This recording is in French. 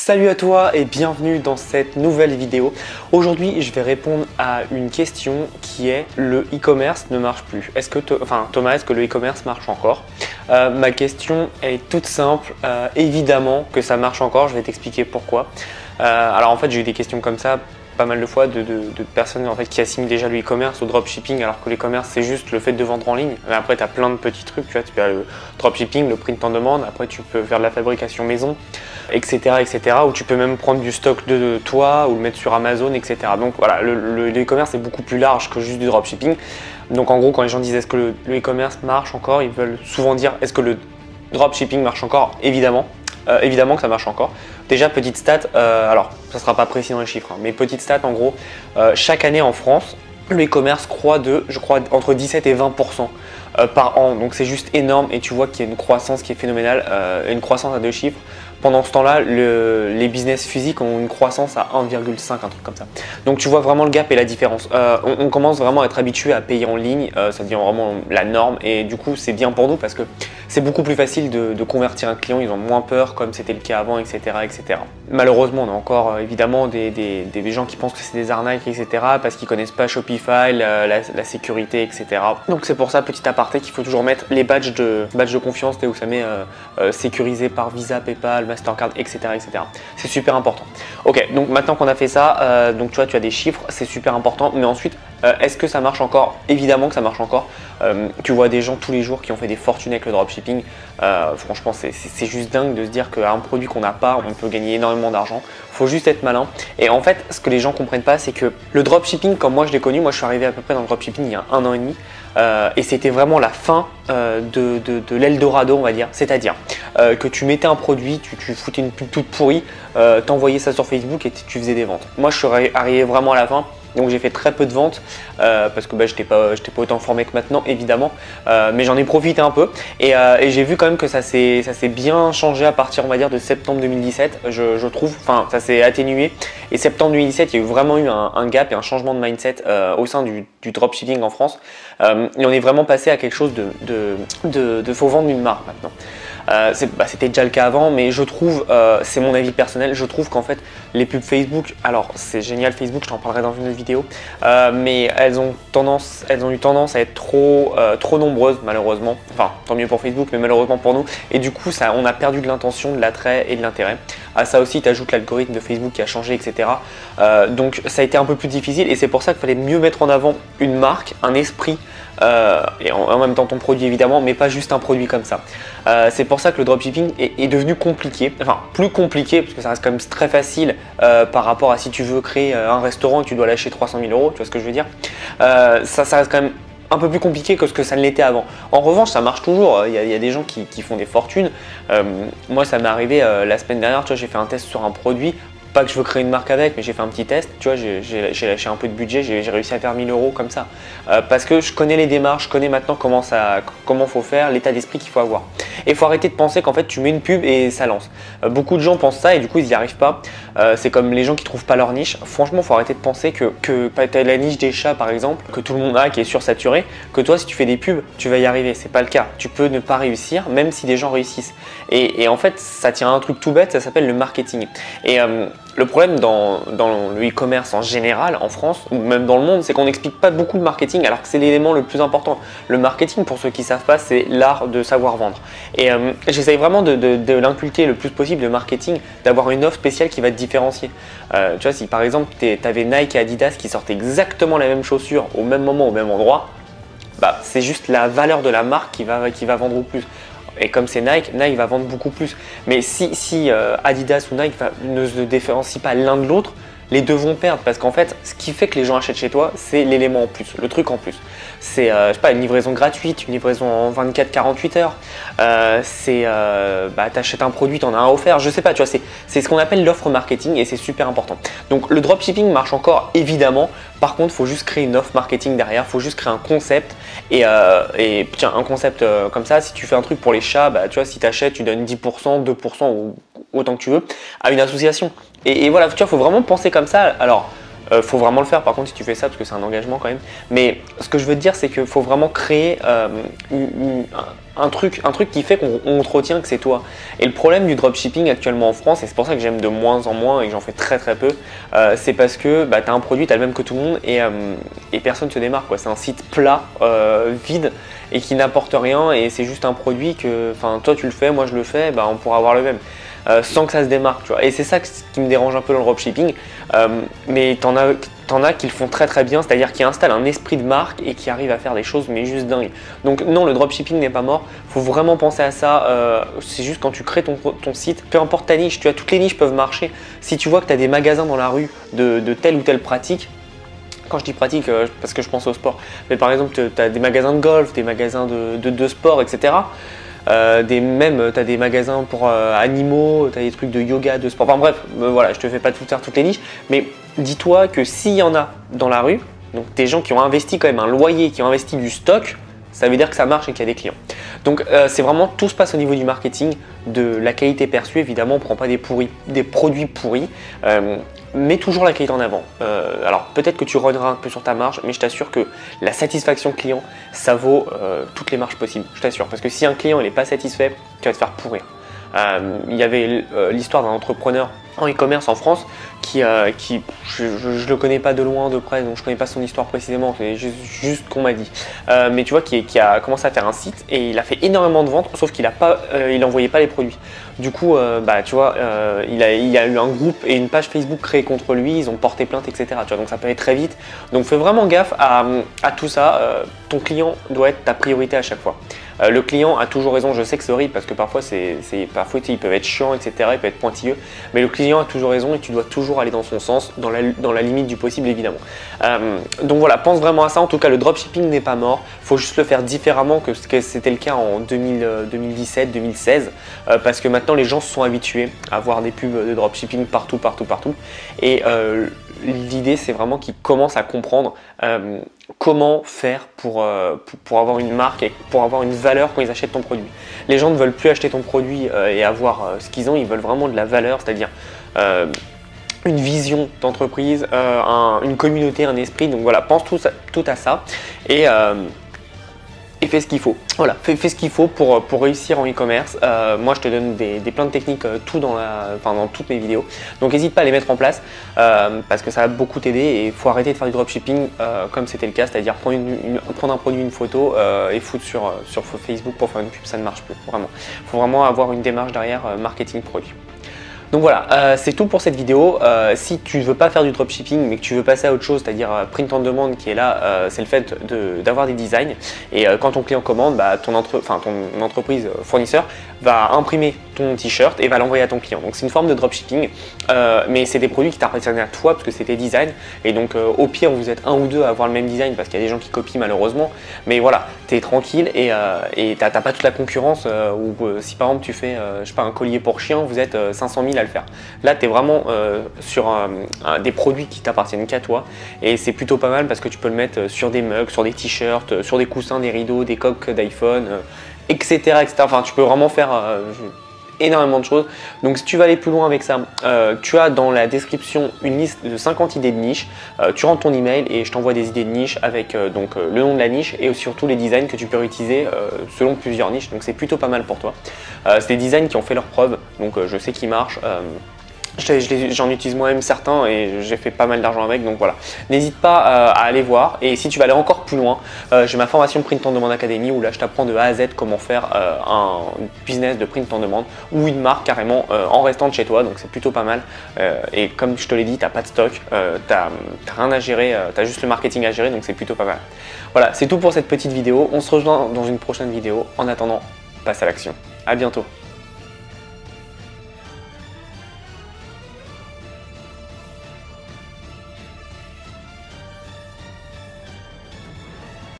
Salut à toi et bienvenue dans cette nouvelle vidéo. Aujourd'hui, je vais répondre à une question qui est: le e-commerce ne marche plus. Thomas, est-ce que le e-commerce marche encore? Ma question est toute simple. Évidemment que ça marche encore. Je vais t'expliquer pourquoi. Alors en fait, j'ai eu des questions comme ça pas mal de fois de personnes en fait qui assimilent déjà le e-commerce au dropshipping, alors que l'e-commerce c'est juste le fait de vendre en ligne. Mais après tu as plein de petits trucs, tu vois, tu peux le dropshipping, le print en demande, après tu peux faire de la fabrication maison, etc., ou tu peux même prendre du stock de toi ou le mettre sur Amazon, etc. Donc voilà, le e-commerce est beaucoup plus large que juste du dropshipping. Donc en gros, quand les gens disent est-ce que le e-commerce marche encore, ils veulent souvent dire est-ce que le dropshipping marche encore? Évidemment. Évidemment que ça marche encore. Déjà, petite stat, alors ça ne sera pas précis dans les chiffres, hein, mais petite stat en gros, chaque année en France, le e-commerce croît de, je crois, entre 17 et 20% par an. Donc c'est juste énorme et tu vois qu'il y a une croissance qui est phénoménale, une croissance à 2 chiffres. Pendant ce temps-là, les business physiques ont une croissance à 1,5, un truc comme ça. Donc tu vois vraiment le gap et la différence. On commence vraiment à être habitué à payer en ligne, ça devient vraiment la norme et du coup c'est bien pour nous parce que c'est beaucoup plus facile de convertir un client, ils ont moins peur comme c'était le cas avant, etc., etc. Malheureusement, on a encore évidemment des gens qui pensent que c'est des arnaques, etc., parce qu'ils connaissent pas Shopify, la sécurité, etc. Donc c'est pour ça, petit aparté, qu'il faut toujours mettre les badges de confiance, où ça met sécurisé par Visa, PayPal, Mastercard, etc., etc. C'est super important. Ok, donc maintenant qu'on a fait ça, donc tu vois, tu as des chiffres, c'est super important, mais ensuite, est-ce que ça marche encore? Évidemment que ça marche encore. Tu vois des gens tous les jours qui ont fait des fortunes avec le dropshipping. Franchement, c'est juste dingue de se dire qu'un produit qu'on n'a pas, on peut gagner énormément d'argent. Faut juste être malin. Et en fait, ce que les gens comprennent pas, c'est que le dropshipping, comme moi je l'ai connu, moi je suis arrivé à peu près dans le dropshipping il y a 1 an et demi. Et c'était vraiment la fin de l'Eldorado, on va dire. C'est-à-dire que tu mettais un produit, tu foutais une pub toute pourrie, t'envoyais ça sur Facebook et tu faisais des ventes. Moi je suis arrivé vraiment à la fin. Donc j'ai fait très peu de ventes parce que j'étais pas autant formé que maintenant évidemment, mais j'en ai profité un peu et j'ai vu quand même que ça s'est bien changé à partir, on va dire, de septembre 2017, je trouve. Enfin, ça s'est atténué et septembre 2017 il y a vraiment eu un gap et un changement de mindset au sein du dropshipping en France, et on est vraiment passé à quelque chose de faut vendre une marque maintenant. C'était déjà le cas avant, mais je trouve, c'est mon avis personnel, je trouve qu'en fait les pubs Facebook, alors c'est génial Facebook, je t'en parlerai dans une autre vidéo, mais elles ont eu tendance à être trop nombreuses malheureusement. Enfin, tant mieux pour Facebook, mais malheureusement pour nous. Et du coup, on a perdu de l'intention, de l'attrait et de l'intérêt. À ça aussi, tu ajoutes l'algorithme de Facebook qui a changé, etc. Donc ça a été un peu plus difficile et c'est pour ça qu'il fallait mieux mettre en avant une marque, un esprit. Et en même temps ton produit évidemment, mais pas juste un produit comme ça. C'est pour ça que le dropshipping est devenu compliqué, enfin plus compliqué parce que ça reste quand même très facile par rapport à si tu veux créer un restaurant et que tu dois lâcher 300 000 €, tu vois ce que je veux dire. Ça reste quand même un peu plus compliqué que ce que ça ne l'était avant. En revanche, ça marche toujours, il y a des gens qui font des fortunes. Moi ça m'est arrivé la semaine dernière, tu vois, j'ai fait un test sur un produit. Pas que je veux créer une marque avec, mais j'ai fait un petit test, tu vois, j'ai lâché un peu de budget, j'ai réussi à faire 1 000 € comme ça. Parce que je connais les démarches, je connais maintenant comment faut faire, l'état d'esprit qu'il faut avoir. Et il faut arrêter de penser qu'en fait tu mets une pub et ça lance. Beaucoup de gens pensent ça et du coup ils n'y arrivent pas. C'est comme les gens qui trouvent pas leur niche. Franchement, il faut arrêter de penser que tu as la niche des chats par exemple, que tout le monde a, qui est sursaturée, que toi si tu fais des pubs, tu vas y arriver. C'est pas le cas. Tu peux ne pas réussir, même si des gens réussissent. Et en fait, ça tient à un truc tout bête, ça s'appelle le marketing. Et le problème dans le e-commerce en général, en France, ou même dans le monde, c'est qu'on n'explique pas beaucoup de marketing alors que c'est l'élément le plus important. Le marketing, pour ceux qui ne savent pas, c'est l'art de savoir vendre. Et j'essaye vraiment de l'inculquer le plus possible, le marketing, d'avoir une offre spéciale qui va te différencier. Tu vois, si par exemple, tu avais Nike et Adidas qui sortent exactement la même chaussure au même moment, au même endroit, c'est juste la valeur de la marque qui va vendre au plus. Et comme c'est Nike, Nike va vendre beaucoup plus. Mais si Adidas ou Nike ne se différencient pas l'un de l'autre, les deux vont perdre parce qu'en fait, ce qui fait que les gens achètent chez toi, c'est l'élément en plus, le truc en plus. C'est je sais pas, une livraison gratuite, une livraison en 24-48 heures. T'achètes un produit, t'en as un offert. Je sais pas, tu vois, c'est ce qu'on appelle l'offre marketing et c'est super important. Donc le dropshipping marche encore évidemment. Par contre, il faut juste créer une offre marketing derrière, il faut juste créer un concept et tiens, un concept comme ça, si tu fais un truc pour les chats, tu vois, si tu achètes, tu donnes 10%, 2% ou autant que tu veux à une association. Et voilà, tu vois, il faut vraiment penser comme ça. Alors, Faut vraiment le faire par contre si tu fais ça parce que c'est un engagement quand même. Mais ce que je veux te dire c'est qu'il faut vraiment créer un truc qui fait qu'on te retient que c'est toi. Et le problème du dropshipping actuellement en France, et c'est pour ça que j'aime de moins en moins et que j'en fais très peu, c'est parce que tu as un produit, tu as le même que tout le monde et personne ne se démarque. C'est un site plat, vide et qui n'apporte rien et c'est juste un produit que toi tu le fais, moi je le fais, on pourra avoir le même. Sans que ça se démarque, tu vois. Et c'est ça qui me dérange un peu dans le dropshipping. Mais t'en as qui le font très bien, c'est-à-dire qui installent un esprit de marque et qui arrivent à faire des choses mais juste dingues. Donc non, le dropshipping n'est pas mort. Faut vraiment penser à ça. C'est juste quand tu crées ton site, peu importe ta niche, tu vois, toutes les niches peuvent marcher. Si tu vois que tu as des magasins dans la rue de telle ou telle pratique. Quand je dis pratique, parce que je pense au sport, mais par exemple, tu as des magasins de golf, des magasins de sport, etc. Tu as des magasins pour animaux, tu as des trucs de yoga, de sport. Enfin bref, voilà, je te fais pas tout faire toutes les niches, mais dis-toi que s'il y en a dans la rue, donc des gens qui ont investi quand même un loyer, qui ont investi du stock, ça veut dire que ça marche et qu'il y a des clients. Donc c'est vraiment, tout se passe au niveau du marketing, de la qualité perçue. Évidemment, on ne prend pas des produits pourris, mais toujours la qualité en avant. Alors peut-être que tu rogneras un peu sur ta marge, mais je t'assure que la satisfaction client, ça vaut toutes les marges possibles, je t'assure. Parce que si un client n'est pas satisfait, tu vas te faire pourrir. Il y avait l'histoire d'un entrepreneur en e-commerce en France qui je le connais pas de loin, de près, donc je connais pas son histoire précisément, c'est juste qu'on m'a dit. Mais tu vois, qui a commencé à faire un site et il a fait énormément de ventes, sauf qu'il n'envoyait pas les produits. Du coup, tu vois, il y a eu un groupe et une page Facebook créée contre lui, ils ont porté plainte, etc. Tu vois, donc ça peut aller très vite. Donc fais vraiment gaffe à tout ça. Ton client doit être ta priorité à chaque fois. Le client a toujours raison, je sais que c'est horrible parce que parfois, parfois ils peuvent être chiants, etc. Ils peuvent être pointilleux, mais le client a toujours raison et tu dois toujours aller dans son sens, dans la limite du possible évidemment. Donc voilà, pense vraiment à ça. En tout cas, le dropshipping n'est pas mort, il faut juste le faire différemment que ce que c'était le cas en 2017, 2016, parce que maintenant les gens se sont habitués à voir des pubs de dropshipping partout. Et l'idée, c'est vraiment qu'ils commencent à comprendre comment faire pour avoir une marque et pour avoir une valeur quand ils achètent ton produit. Les gens ne veulent plus acheter ton produit et avoir ce qu'ils ont, ils veulent vraiment de la valeur, c'est-à-dire une vision d'entreprise, une communauté, un esprit. Donc voilà, pense tout à ça et fais ce qu'il faut. Voilà, fais ce qu'il faut pour réussir en e-commerce. Moi, je te donne plein de techniques dans toutes mes vidéos. Donc, n'hésite pas à les mettre en place parce que ça va beaucoup t'aider et il faut arrêter de faire du dropshipping comme c'était le cas, c'est-à-dire prendre un produit, une photo et foutre sur Facebook pour faire une pub, ça ne marche plus, vraiment. Il faut vraiment avoir une démarche derrière marketing produit. Donc voilà, c'est tout pour cette vidéo. Si tu ne veux pas faire du dropshipping mais que tu veux passer à autre chose, c'est-à-dire print on demand qui est là, c'est le fait d'avoir des designs. Et quand ton client commande, ton entreprise fournisseur va imprimer ton t-shirt et va l'envoyer à ton client. Donc c'est une forme de dropshipping, mais c'est des produits qui t'appartiennent à toi parce que c'est tes designs. Et donc au pire, vous êtes un ou deux à avoir le même design parce qu'il y a des gens qui copient malheureusement. Mais voilà, tu es tranquille et t'as pas toute la concurrence où si par exemple tu fais je sais pas, un collier pour chien, vous êtes 500 000 à le faire. Là, tu es vraiment sur des produits qui t'appartiennent qu'à toi et c'est plutôt pas mal parce que tu peux le mettre sur des mugs, sur des t-shirts, sur des coussins, des rideaux, des coques d'iPhone, etc., etc. Enfin, tu peux vraiment faire énormément de choses. Donc si tu vas aller plus loin avec ça, tu as dans la description une liste de 50 idées de niche. Tu rentres ton email et je t'envoie des idées de niche avec le nom de la niche et surtout les designs que tu peux utiliser selon plusieurs niches. Donc c'est plutôt pas mal pour toi. C'est des designs qui ont fait leurs preuves, donc je sais qu'ils marchent. J'en utilise moi-même certains et j'ai fait pas mal d'argent avec, donc voilà. N'hésite pas à aller voir et si tu vas aller encore plus loin, j'ai ma formation Print on Demand Academy où là je t'apprends de A à Z comment faire un business de print on demand ou une marque carrément en restant de chez toi, donc c'est plutôt pas mal. Et comme je te l'ai dit, t'as pas de stock, t'as rien à gérer, t'as juste le marketing à gérer, donc c'est plutôt pas mal. Voilà, c'est tout pour cette petite vidéo. On se rejoint dans une prochaine vidéo. En attendant, passe à l'action. À bientôt.